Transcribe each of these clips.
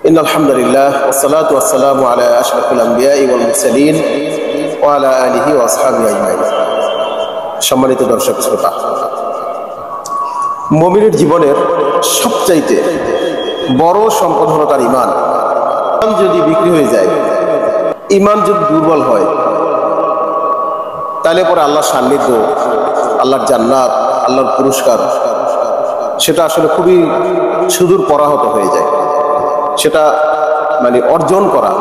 إن الحمد لله والصلاة والسلام على أشرف الأنبياء والمرسلين وعلى آله وأصحابه أجمعين। সম্মানিত দর্শক শ্রোতা, মুমিনের জীবনের সবচাইতে বড় সম্পদ হলো তার ঈমান। ঈমান যদি বিক্রি হয়ে যায়, ঈমান যদি দুর্বল হয়, তাহলে পরে আল্লাহর সান্নিধ্য, আল্লাহর জান্নাত, আল্লাহর পুরস্কার সেটা আসলে খুবই সুদূর পরাহত হয়ে যায়। সেটা মানে অর্জন করা,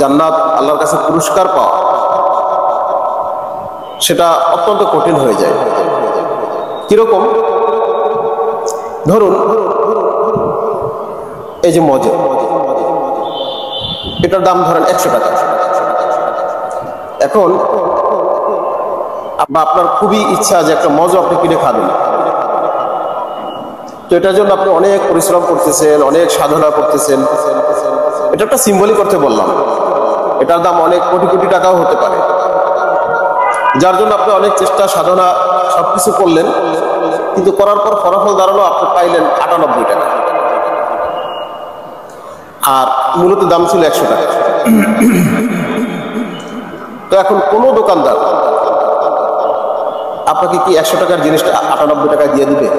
জান্নাত, আল্লাহর কাছে পুরস্কার পাওয়া, সেটা অত্যন্ত কঠিন হয়ে যায়। কিরকম? ধরুন এই যে মজা, এটার দাম ধরেন 100 টাকা। এখন আপনার খুবই ইচ্ছা যে একটা মজা আপনি কিনে খাবেন, তো এটার জন্য আপনি অনেক পরিশ্রম করতেছেন, অনেক সাধনা করতেছেন। এটা একটা সিম্বলিক করতে বললাম, এটার দাম অনেক কোটি কোটি টাকাও হতে পারে, যার জন্য আপনি অনেক চেষ্টা সাধনা সবকিছু করলেন, কিন্তু করার পর ফলাফল দাঁড়ালো আপনি পাইলেন 98 টাকা, আর মূলত দাম ছিল 100 টাকা। তো এখন কোনো দোকানদার আপনাকে কি 100 টাকার জিনিসটা 98 টাকায় দিয়ে দিবে?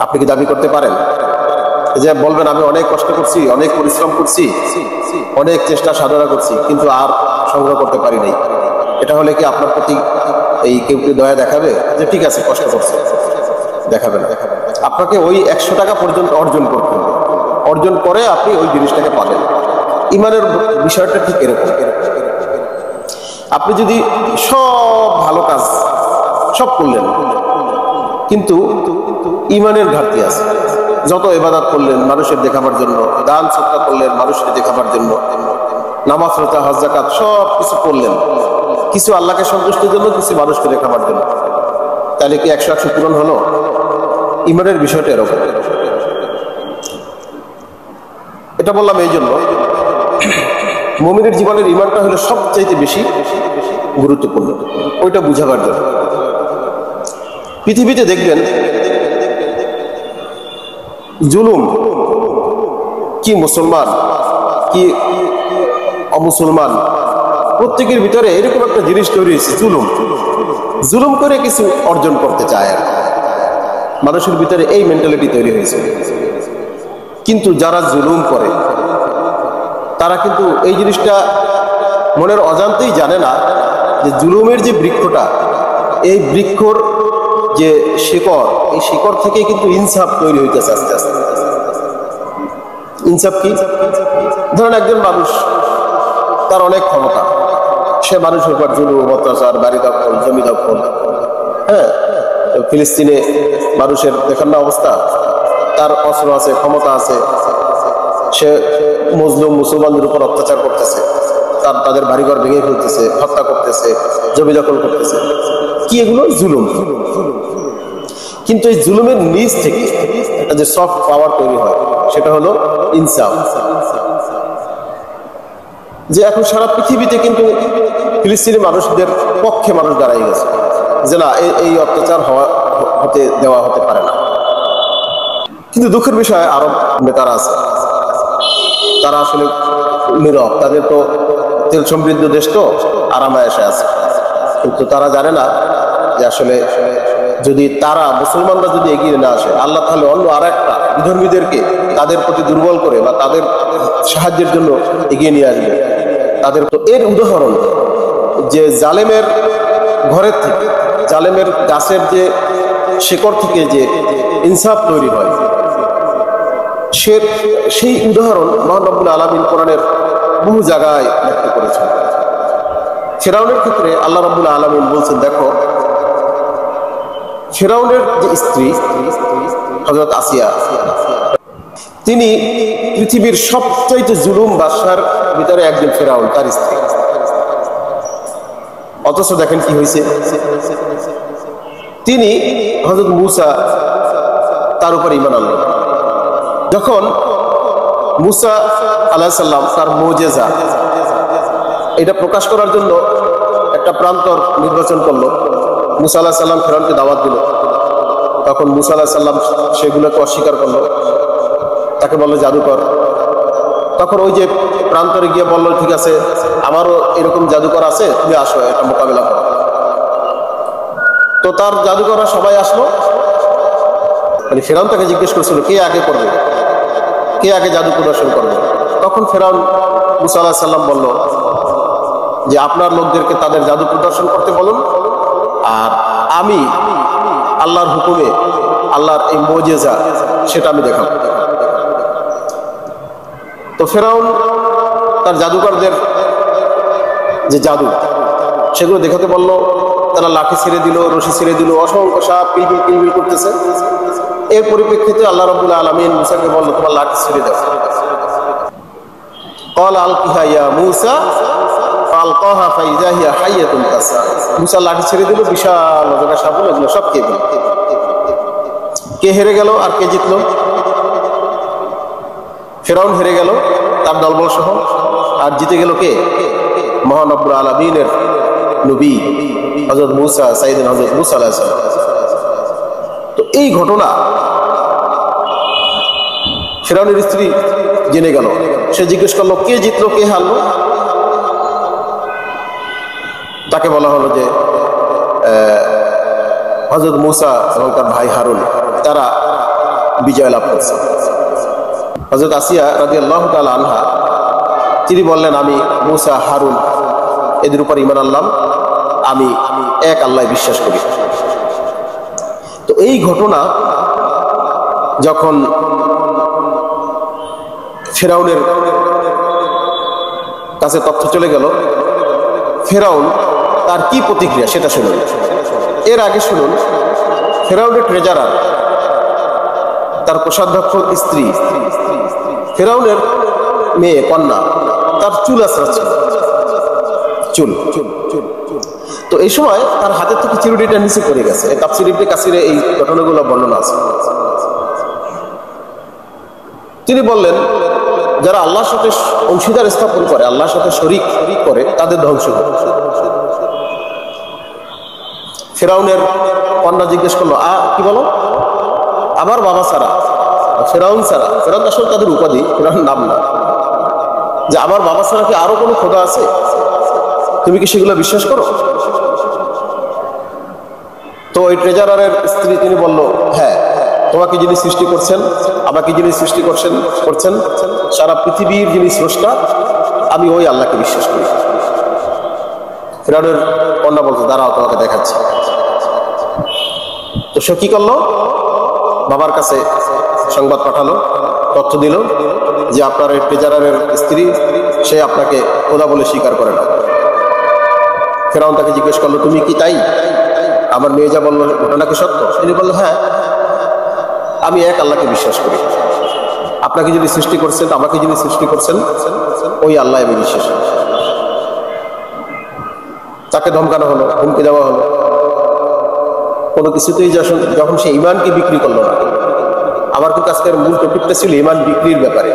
আপনি কি দাবি করতে পারেন? যে বলবেন আমি অনেক কষ্ট করছি, অনেক পরিশ্রম করছি, অনেক চেষ্টা সাধনা করছি, কিন্তু আর সংগ্রহ করতে পারি নাই। এটা হলে কি আপনার প্রতি এই কেউ কেউ দয়া দেখাবে যে ঠিক আছে কষ্ট করছে? দেখাবে না। আপনাকে ওই 100 টাকা পর্যন্ত অর্জন করতে হবে, অর্জন করে আপনি ওই জিনিসটাকে পাবেন। ঈমানের বিষয়টা ঠিক এরকম। আপনি যদি সব ভালো কাজ সব করলেন, কিন্তু ঈমানের ঘাটতি আছে, যত ইবাদত করলেন মানুষের দেখাবার জন্য, দান সদকা করলেন মানুষের দেখাবার জন্য, নামাজ রোজা হজ যাকাত সব কিছু করলেন, কিছু আল্লাহকে সন্তুষ্টির জন্য, কিছু মানুষকে দেখাবার জন্য, তাহলে কি 100 পূরণ হলো? ঈমানের বিষয়টা এরকম। এটা বললাম এই জন্য, মুমিনের জীবনের ঈমানটা হলো সবচাইতে বেশি গুরুত্বপূর্ণ, ওইটা বুঝাবার জন্য। পৃথিবীতে দেখবেন জুলুম, কি মুসলমান কি অমুসলমান, প্রত্যেকের ভিতরে এরকম একটা জিনিস তৈরি হয়েছে, জুলুম। জুলুম করে কিছু অর্জন করতে চায়, আর মানুষের ভিতরে এই মেন্টালিটি তৈরি হয়েছে। কিন্তু যারা জুলুম করে তারা কিন্তু এই জিনিসটা মনের অজান্তেই জানে না যে জুলুমের যে বৃক্ষটা, এই বৃক্ষর যে শিকড়, এই শিকড় থেকে কিন্তু ইনসাফ তৈরি হইতেছে আস্তে আস্তে। ইনসাফ কি? ধরেন একজন মানুষ, তার অনেক ক্ষমতা, সে মানুষের উপর জুলুম, অত্যাচার, বাড়ি দখল, জমি দখল, হ্যাঁ, ফিলিস্তিনে মানুষের দেখেন না অবস্থা, তার অস্ত্র আছে, ক্ষমতা আছে, সে মুসলিম মুসলমানদের উপর অত্যাচার করতেছে, তাদের বাড়িঘর ভেঙে ফেলতেছে, হত্যা করতেছে, জমি দখল করতেছে। কি এগুলো? জুলুম। কিন্তু এই জুলুমের নিচ থেকে একটা যে সফট পাওয়ার তৈরি হয়, সেটা হলো ইনসাফ। যে এখন সারা পৃথিবীতে কিন্তু ফিলিস্তিনি মানুষদের পক্ষে মানুষ দাঁড়াই গেছে, যে না, এই অত্যাচার হতে দেওয়া হতে পারে না। কিন্তু দুঃখের বিষয়, আরব নেতারা আছে, তারা আসলে নীরব। তাদের তো তেল সমৃদ্ধ দেশ, তো আরামায়েশে আছে, কিন্তু তারা জানে না যে আসলে যদি তারা, মুসলমানরা যদি এগিয়ে না আসে, আল্লাহ তাহলে অন্য আর একটা বিধর্মীদেরকে তাদের প্রতি দুর্বল করে বা তাদের সাহায্যের জন্য এগিয়ে নিয়ে আসবে তাদের। তো এর উদাহরণ যে জালেমের ঘরের থেকে, জালেমের গাছের যে শিকড় থেকে যে ইনসাফ তৈরি হয়, সেই উদাহরণ মহান রব্বুল আলামিন কোরআনের বহু জায়গায় ব্যক্ত করেছেন। ফিরআউনের ক্ষেত্রে আল্লাহ রব্বুল আলামিন বলছেন, দেখো ফিরআউনের যে স্ত্রী হযরত আসিয়া, তিনি পৃথিবীর সবচাইতে জুলুম বাদশার ভিতরে একজন ফিরআউন, তার স্ত্রী। অথচ দেখেন কি হয়েছে, তিনি হযরত মূসা, তার উপর ঈমান আনলেন। যখন মূসা আলাইহিস সালাম তার মুজিজা এটা প্রকাশ করার জন্য একটা প্রান্তর নির্বাচন করলো, মূসা আলাইহিস সালাম ফিরআউনকে দাওয়াত দিল, তখন মূসা আলাইহিস সালাম সেগুলোকে অস্বীকার করলো, তাকে বললো জাদুকর। তখন ওই যে প্রান্তরে গিয়ে বললো, ঠিক আছে আমারও এরকম জাদুকর আছে, তুমি আসো একটা মোকাবিলা করো। তো তার জাদুকররা সবাই আসলো। মানে ফেরাউন তাকে জিজ্ঞেস করছিল কে আগে করবে, কে আগে জাদু প্রদর্শন করবে। তখন ফেরাউন মুসা আলাইহিস সালাম বলল যে আপনার লোকদেরকে তাদের জাদু প্রদর্শন করতে বলুন, আর আমি আল্লাহর হুকুমে আল্লাহর এই মুজিজা সেটা আমি দেখাবো। তো ফেরাউন তার জাদুকরদের যে জাদু সেগুলো দেখাতে বলল। তারা লাঠি ছেড়ে দিল, রশি ছেড়ে দিল, অসংখ্য সাপ কিলবিল কিলবিল করতেছে। এর পরিপ্রেক্ষিতে আল্লাহ রাব্বুল আলামিন মুসাকে বলল, তোমার লাঠি ছেড়ে দাও। ক্বালা আলকিহা ইয়া মূসা ফালকাহা ফাইযা হিয়া হাইয়াতুন তাসা। মুসা লাঠি ছেড়ে দিল, বিশাল অজগর সাপ এগুলো সব খেয়ে দিল। কে হেরে গেল আর কে জিতলো? ফেরাউন হেরে গেল তার দলবল সহ, আর জিতে গেল কে? মহান রব্বুল আলামিনের নবী হযরত মূসা, সাইয়েদনা হযরত মূসা আলাইহিস সালাম। তো এই ঘটনা ফেরাউনের স্ত্রী জেনে গেল। সে জিজ্ঞেস করলো কে জিতলো, কে হারলো। তাকে বলা হলো যে হযরত মূসা এবং তার ভাই হারুন তারা বিজয় লাভ করছে। হযরত আসিয়া রাদিয়াল্লাহু তাআলা আনহা তিনি বললেন, আমি মূসা হারুন এদের উপর ঈমান আনলাম, আমি এক আল্লাহ বিশ্বাস করি। তো এই ঘটনা যখন ফেরাউনের কাছে তথ্য চলে গেল, ফেরাউন তার কি প্রতিক্রিয়া সেটা শুনুন। এর আগে শুনুন ফেরাউনের ট্রেজারার, তার কোষাধ্যক্ষ স্ত্রী, ফেরাউনের মেয়ে কন্যা, তার চুল আঁচড়াচ্ছিল, চুল। তো এই সময় তার হাতের থেকে চিরুনিটা নিচে পড়ে গেছে। তাফসীর ইবনে কাসিরে এই ঘটনাগুলো বর্ণনা আছে। তিনি বললেন, যারা আল্লাহর সাথে অংশীদার স্থাপন করে, আল্লাহর সাথে শরীক করে, তাদের ধ্বংস হবে। ফেরাউনের কন্যা জিজ্ঞেস করলো, কি বলো? আমার বাবা ছাড়া, ফেরাউন ছাড়া, ফেরাউন আসলে তাদের উপাধি, ফেরাউন নাম না, যে আমার বাবা ছাড়া কি আরো কোনো খোদা আছে? তুমি কি সেগুলো বিশ্বাস করো? তো ওই ট্রেজারারের স্ত্রী তিনি বলল, হ্যাঁ, তোমাকে যিনি সৃষ্টি করছেন, আমাকে যিনি সৃষ্টি করছেন সারা পৃথিবীর যিনি স্রষ্টা, আমি ওই আল্লাহকে বিশ্বাস করি। ফেরাউনের কন্যা বলতো, দাঁড়াও তোমাকে দেখাচ্ছি। তো সে কি করলো? বাবার কাছে সংবাদ পাঠালো, তথ্য দিল যে আপনার এই ট্রেজারারের স্ত্রী, সে আপনাকে খোদা বলে স্বীকার করে না। ফেরাউন তাকে জিজ্ঞেস করলো, তুমি কি তাই? আমার মেয়ে যা বললো ঘটনা কি সত্য? তিনি বললো, হ্যাঁ, আমি এক আল্লাহকে বিশ্বাস করি। আপনাকে যিনি সৃষ্টি করছেন, আমাকে যিনি সৃষ্টি করছেন, ওই আল্লাহ আমি বিশ্বাস করি। তাকে ধমকানো হলো, হুমকি দেওয়া হলো, কোনো কিছুতেই যখন সে ঈমানকে বিক্রি করলো না। আমার কিন্তু আজকের মূল টপিকটা ছিল ঈমান বিক্রির ব্যাপারে।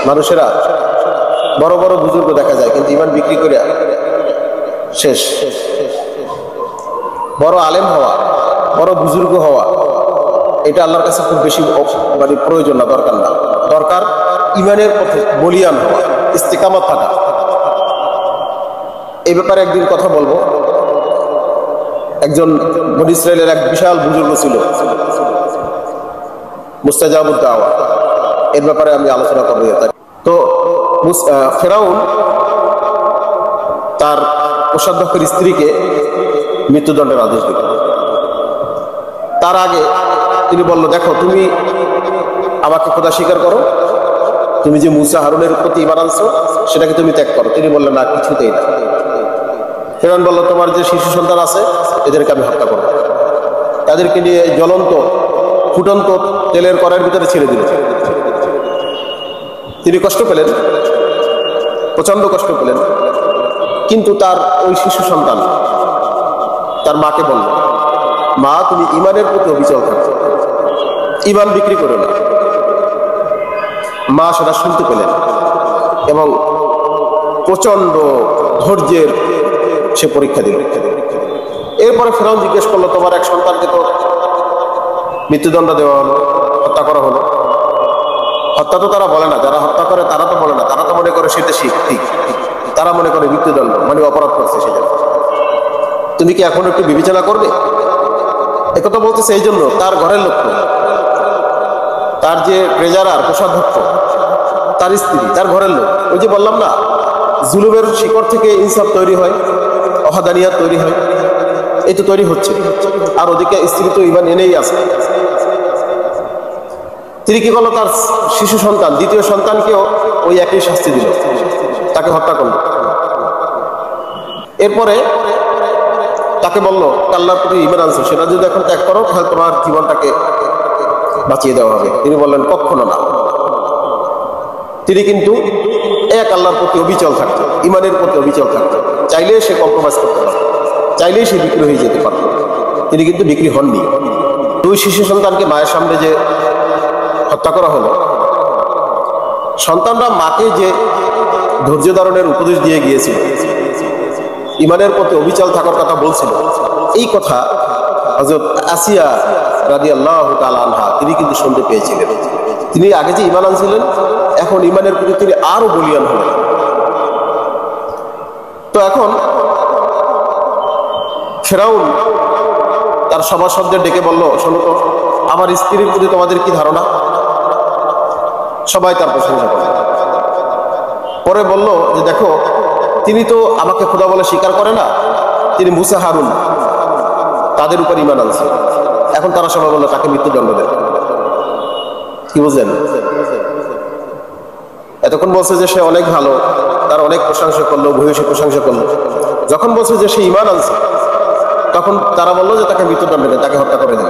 মানুষেরা বড় বড় বুজুর্গ দেখা যায়, কিন্তু ঈমান বিক্রি করে শেষ। বড় আলেম হওয়া, বড় বুজুর্গ হওয়া, এটা আল্লাহর কাছে খুব বেশি মানে প্রয়োজন না, দরকার না। দরকার ঈমানের পথে বলিয়ান হওয়া, ইস্তেকামত থাকা। এই ব্যাপারে একদিন কথা বলবো। একজন বনী ইসরাইলের এক বিশাল বুজুর্গ ছিল, মুস্তাজাবুদ দাওয়া, এর ব্যাপারে আমি আলোচনা করবো। তো ফেরাউন তার কোষাধ্যক্ষের স্ত্রীকে মৃত্যুদণ্ডের আদেশ দিল। তার আগে তিনি বলল, দেখো, তুমি আমাকে খোদা স্বীকার করো, তুমি যে মূসা হারুনের প্রতি ঈমান আনছো সেটাকে তুমি ত্যাগ করো। তিনি বললেন, না, কিছুতেই না। ফেরাউন বলল, তোমার যে শিশু সন্তান আছে এদেরকে আমি হত্যা করব। তাদেরকে নিয়ে জ্বলন্ত ফুটন্ত তেলের কড়াইয়ের ভিতরে ছেড়ে দিল। তিনি কষ্ট পেলেন, প্রচন্ড কষ্ট পেলেন, কিন্তু তার ওই শিশু সন্তান তার মাকে বলল, মা, তুমি ঈমানের প্রতি অবিচল থাকো, ঈমান বিক্রি করো না। মা সেটা শুনতে পেলেন এবং প্রচন্ড ধৈর্যের সে পরীক্ষা দিল। এরপরে ফেরাউন জিজ্ঞেস করলো, তোমার এক সন্তানকে তো মৃত্যুদণ্ড দেওয়া হলো, হত্যা করা হলো। হত্যা তো তারা বলে না, যারা হত্যা করে তারা তো বলে না মনে করে সেটা ঠিক, তারা মনে করে মৃত্যুদণ্ড মানে অপরাধ করছে সেটা। তুমি কি এখন একটু বিবেচনা করবে? একথা বলতেছে এই জন্য তার ঘরের লোক, তার যে ট্রেজারার কোষাধ্যক্ষ, তার স্ত্রী, তার ঘরের লোক। ওই যে বললাম না, জুলুমের শিকড় থেকে ইনসাফ তৈরি হয়, অহাদানিয়াত তৈরি হয়, এই তো তৈরি হচ্ছে। আর ওদিকে স্ত্রী তো ইমান এনেই আছে। তিনি কি করলো, তার শিশু সন্তান, দ্বিতীয় সন্তানকেও ওই একই শাস্তি দিল, তাকে হত্যা করলো। এরপরে তাকে বললো, আল্লাহর প্রতি ঈমান আনছো, সেটা যদি এখন ত্যাগ করো তাহলে তোমার জীবনটাকে বাঁচিয়ে দেওয়া হবে। তিনি বললেন কখনো না। তিনি কিন্তু এক আল্লাহর প্রতি অবিচল থাকতো, ইমানের প্রতি অবিচল থাকতো। চাইলেই সে কম্প্রোমাইজ করতে পারত, চাইলেই সে বিক্রি হয়ে যেতে পারত। তিনি কিন্তু বিক্রি হননি। দুই শিশু সন্তানকে মায়ের সামনে যে হত্যা করা হলো, সন্তানরা মাকে যে ধৈর্য ধারণের উপদেশ দিয়ে গিয়েছিল, ইমানের প্রতি অবিচল থাকার কথা বলছিল, এই কথা হযরত আসিয়া রাদিয়াল্লাহু তাআলা আনহা তিনি কিন্তু শুনতে পেয়েছিলেন। তিনি আগে যে ঈমান আনছিলেন, এখন ঈমানের প্রতি তিনি আরো বলিয়ান হলেন। তো এখন ফেরাউন তার সভাসদদের ডেকে বলল, শোনো তো, আমার স্ত্রীর প্রতি তোমাদের কি ধারণা? সবাই তার প্রশংসা করে। পরে বলল যে দেখো, তিনি তো আমাকে খোদা বলে স্বীকার করে না, তিনি মুসা হারুন তাদের উপর ঈমান আনছে। এখন তারা সবাই বলল তাকে মৃত্যুদণ্ড দেন। কি বুঝলেন? এতক্ষণ বলছে যে সে অনেক ভালো, তার অনেক প্রশংসা করলো, ভূয়সী প্রশংসা করলো। যখন বলছে যে সে ঈমান আনছে, তখন তারা বললো যে তাকে মৃত্যুদণ্ড দেন, তাকে হত্যা করে দেন।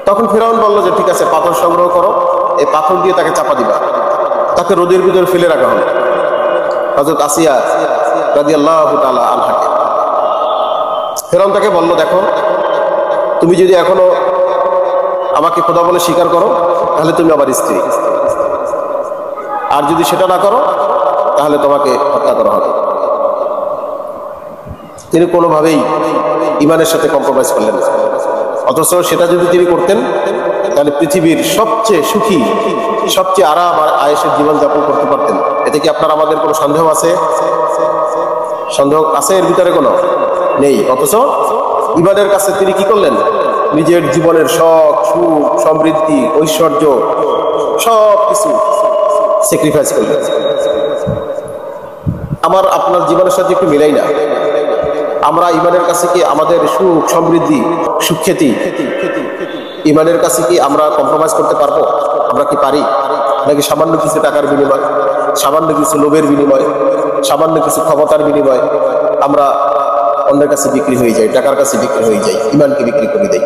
তখন ফিরআউন বলল যে ঠিক আছে, পাথর সংগ্রহ করো, এই পাথর দিয়ে তাকে চাপা দিবা। তাকে রোদের ভিতরে ফেলে রাখা হলো হযরত আসিয়া রাদিয়াল্লাহু তাআলা আনহাকে। ফিরআউন তাকে বলল, দেখো, তুমি যদি এখনো আমাকে খোদা বলে স্বীকার করো তাহলে তুমি আমার স্ত্রী, আর যদি সেটা না করো তাহলে তোমাকে হত্যা করা হবে। তিনি কোনোভাবেই ঈমানের সাথে কম্প্রোমাইজ করলেন না। অথচ সেটা যদি তিনি করতেন তাহলে পৃথিবীর সবচেয়ে সুখী, সবচেয়ে আরাম আর আয়েশের জীবনযাপন করতে পারতেন। এতে কি আপনার আমাদের কোনো সন্দেহ আছে? সন্দেহ আছে এর ভিতরে? কোনো নেই। অথচ ঈমানের কাছে তিনি কি করলেন? নিজের জীবনের শখ, সুখ, সমৃদ্ধি, ঐশ্বর্য সব কিছু স্যাক্রিফাইস করলেন। আমার আপনার জীবনের সাথে একটু মিলাই না। আমরা ঈমানের কাছে কি আমাদের সুখ, সমৃদ্ধি, সুখ্যাতি, ঈমানের কাছে কি আমরা কম্প্রোমাইজ করতে পারবো? আমরা কি পারি? নাকি সামান্য কিছু টাকার বিনিময়, সামান্য কিছু লোভের বিনিময়, সামান্য কিছু ক্ষমতার বিনিময় আমরা অন্যের কাছে বিক্রি হয়ে যাই, টাকার কাছে বিক্রি হয়ে যাই, ঈমানকে বিক্রি করে দেই?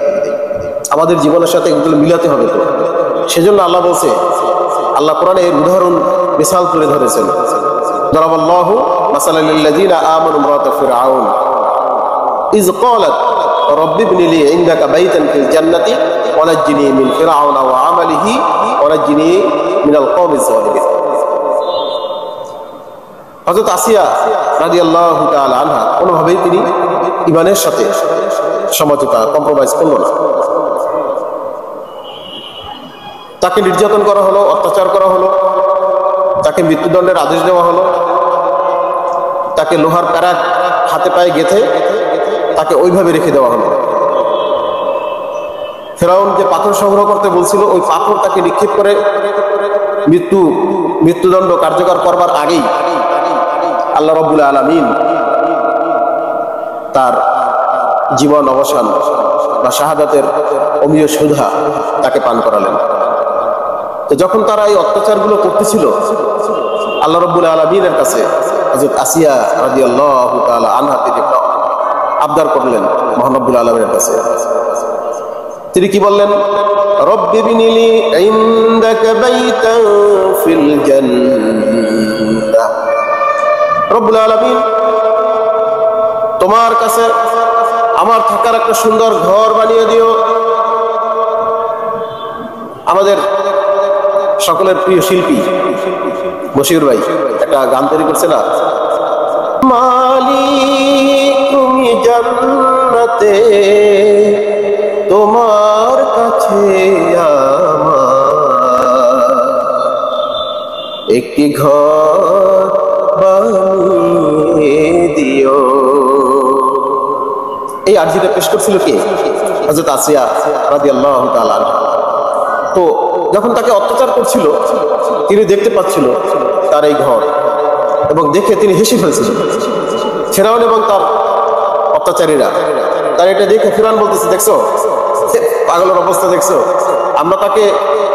আমাদের জীবনের সাথে এগুলো মিলাতে হবে তো। সেজন্য আল্লাহ বলছে, আল্লাহ কোরআনে এর উদাহরণ মিসাল তুলে ধরেছেন। দারাবাল্লাহু মাসালাল লিল্লাযিনা আমানু ইমরাতাু ফিরআউন ইয ক্বালাত রাব্বি ইবনি লি ইনদাকা বাইতান ফিল জান্নাতি ওয়া নাজ্জিনি মিন ফিরআউনা ওয়া আমালিহি ওয়া নাজ্জিনি মিনাল কওমিজ যালিমিন। হযরত আসিয়া রাদিয়াল্লাহু তাআলা আনহা কোনোভাবেই তিনি ঈমানের সাথে সমঝোতা, কম্প্রোমাইজ করল না। তাকে নির্যাতন করা হলো, অত্যাচার করা হলো, তাকে মৃত্যুদণ্ডের আদেশ দেওয়া হলো, তাকে লোহার প্যারাক হাতে পায়ে গেঁথে তাকে ওইভাবে রেখে দেওয়া হলো। ফেরাউন যে পাথর সংগ্রহ করতে বলছিল, ওই পাথর তাকে নিক্ষেপ করে মৃত্যুদণ্ড কার্যকর করবার আগেই আল্লাহ রাব্বুল আলামিন তার জীবন অবসান বা শাহাদাতের অমীয় সুধা তাকে পান করালেন। তো যখন তারা এই অত্যাচারগুলো করতেছিল, আল্লাহ রাব্বুল আলামিনের কাছে হযরত আসিয়া রাদিয়াল্লাহু তাআলা আনহা তিনি আবদার করলেন মহান রব্বুল আলামিনের কাছে। তিনি কি বললেন? রব্বি ইবনি লি ইনদাকা বাইতান ফিল জান্নাহ। রব্বুল আলামিন, তোমার কাছে আমার থাকার একটা সুন্দর ঘর বানিয়ে দিও। আমাদের সকলের প্রিয় শিল্পী বশির ভাই একটা গান তৈরি করছে না, মালিক তুমি জান্নাতে তোমার কাছে একটি ঘর বানিয়ে দিও। এই আরজিটা পেশ করছিল কে? হযরত আসিয়া রাদিয়াল্লাহু তাআলা আনহা। তো যখন তাকে অত্যাচার করছিল তিনি দেখতে পাচ্ছিল তার এই ঘর, এবং দেখে তিনি হেসে ফেলছিলেন। ফিরআউন এবং তার অত্যাচারীরা তার এটা দেখে, ফিরআউন বলতেছে, দেখছো পাগলের অবস্থা, দেখছো আমরা তাকে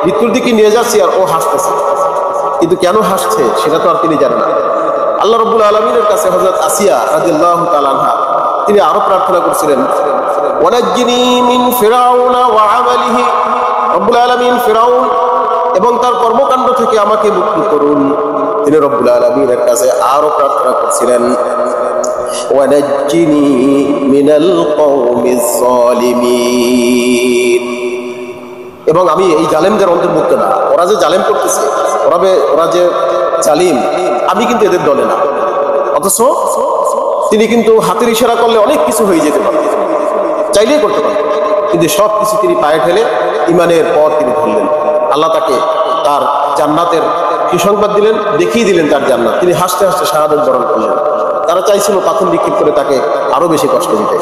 মৃত্যুর দিকে নিয়ে যাচ্ছি আর ও হাসতেছে। কিন্তু কেন হাসছে সেটা তো আর তিনি জানেন না। আল্লাহ রাব্বুল আলামিনের কাছে হযরত আসিয়া রাদিয়াল্লাহু তাআলা আনহা তিনি আরো প্রার্থনা করছিলেন, ওয়ানাজ্জিনি মিন ফিরআউনা ওয়া আমালিহি, রব্বুল আলামিন ফিরআউন এবং তার কর্মকাণ্ড থেকে আমাকে মুক্ত করুন। তিনি রব্বুল আলামিনের কাছে আরো প্রার্থনা করছিলেন, ওয়ানাজ্জিনি মিনাল কওমিজ যালিমিন, এবং আমি এই জালেমদের অন্তর্ভুক্ত না। ওরা যে জালেম করতেছে, ওরা যে জালিম, আমি কিন্তু এদের দলে না। অথচ তিনি কিন্তু হাতের ইশারা করলে অনেক কিছু হয়ে যেতে পারে, চাইলেই করতে পারে, কিন্তু সব কিছু তিনি পায়ে ঠেলে ইমানের পথ তিনি ধরলেন। আল্লাহ তাকে তার জান্নাতের সুসংবাদ দিলেন, দেখিয়ে দিলেন তার জান্নাত। তিনি হাসতে হাসতে শাহাদাত বরণ করলেন। তারা চাইছিল পাথর নিক্ষেপ করে তাকে আরো বেশি কষ্ট দিতে।